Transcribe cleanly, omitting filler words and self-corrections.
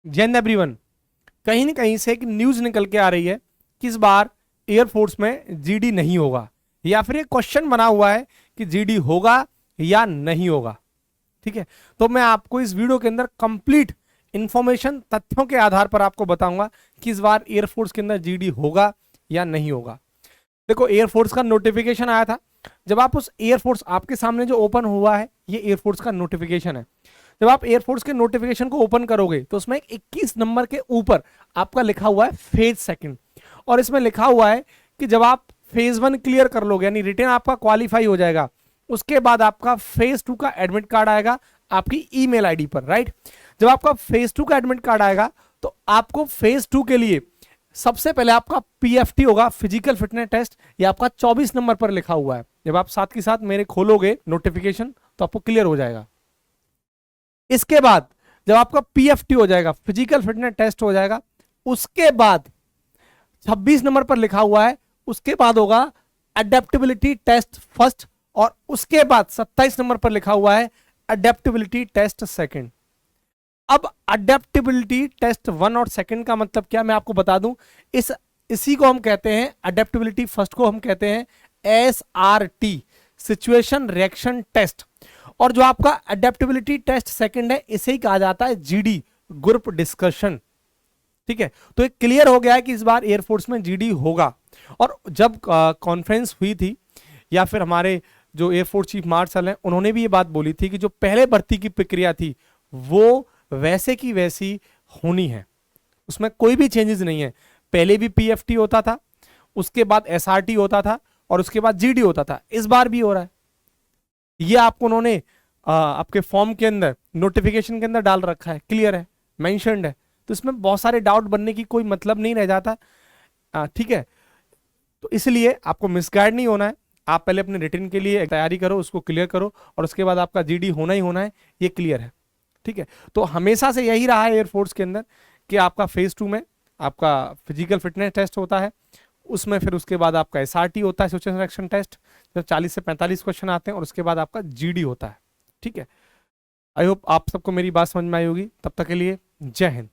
Jain everyone, कहीं ना कहीं से एक न्यूज निकल के आ रही है कि इस बार एयरफोर्स में जीडी नहीं होगा, या फिर एक क्वेश्चन बना हुआ है कि जीडी होगा या नहीं होगा। ठीक है, तो मैं आपको इस वीडियो के अंदर कंप्लीट इंफॉर्मेशन तथ्यों के आधार पर आपको बताऊंगा कि इस बार एयरफोर्स के अंदर जीडी होगा या नहीं होगा। देखो, एयरफोर्स का नोटिफिकेशन आया था। जब आप उस एयरफोर्स, आपके सामने जो ओपन हुआ है ये एयरफोर्स का नोटिफिकेशन है। जब आप एयरफोर्स के नोटिफिकेशन को ओपन करोगे तो उसमें 21 नंबर के ऊपर आपका लिखा हुआ है फेज सेकंड, और इसमें लिखा हुआ है कि जब आप फेज 1 क्लियर कर लोगे, यानी रिटर्न आपका क्वालिफाई हो जाएगा, उसके बाद आपका फेज 2 का एडमिट कार्ड आएगा आपकी ईमेल आईडी पर। राइट, जब आपका फेज 2 का एडमिट कार्ड आएगा तो आपको फेज 2 के लिए सबसे पहले आपका पीएफटी होगा, फिजिकल फिटनेस टेस्ट। ये आपका 24 नंबर पर लिखा हुआ है। जब आप साथ के साथ मेरे खोलोगे नोटिफिकेशन तो आपको क्लियर हो जाएगा। इसके बाद जब आपका पीएफटी हो जाएगा, फिजिकल फिटनेस टेस्ट हो जाएगा, उसके बाद 26 नंबर पर लिखा हुआ है, उसके बाद होगा अडेप्टेबिलिटी टेस्ट फर्स्ट, और उसके बाद 27 नंबर पर लिखा हुआ है अडेप्टेबिलिटी टेस्ट सेकंड। अब अडेप्टेबिलिटी टेस्ट 1 और सेकंड का मतलब क्या, मैं आपको बता दूं। इसी को हम कहते हैं, अडेप्टेबिलिटी फर्स्ट को हम कहते हैं SRT, सिचुएशन रिएक्शन टेस्ट, और जो आपका अडेप्टेबिलिटी टेस्ट सेकंड है इसे ही कहा जाता है GD, ग्रुप डिस्कशन। ठीक है, तो एक क्लियर हो गया है कि इस बार एयरफोर्स में GD होगा। और जब कॉन्फ्रेंस हुई थी, या फिर हमारे जो एयरफोर्स चीफ मार्शल हैं उन्होंने भी ये बात बोली थी कि जो पहले भर्ती की प्रक्रिया थी वो वैसे की वैसी होनी है, उसमें कोई भी चेंजेस नहीं है। पहले भी पीएफटी होता था, उसके बाद SRT होता था, और उसके बाद GD होता था। इस बार भी हो रहा है। ये आपको उन्होंने आपके फॉर्म के अंदर, नोटिफिकेशन के अंदर डाल रखा है, क्लियर है, मेंशन्ड है। तो इसमें बहुत सारे डाउट बनने की कोई मतलब नहीं रह जाता। ठीक है, तो इसलिए आपको मिसगाइड नहीं होना है। आप पहले अपने रिटर्न के लिए तैयारी करो, उसको क्लियर करो, और उसके बाद आपका GD होना ही होना है, ये क्लियर है। ठीक है, तो हमेशा से यही रहा है एयरफोर्स के अंदर कि आपका फेज 2 में आपका फिजिकल फिटनेस टेस्ट होता है, उसमें फिर उसके बाद आपका SRT होता है, सिचुएशन रिएक्शन टेस्ट, जब 40 से 45 क्वेश्चन आते हैं, और उसके बाद आपका GD होता है। ठीक है, आई होप आप सबको मेरी बात समझ में आई होगी। तब तक के लिए जय हिंद।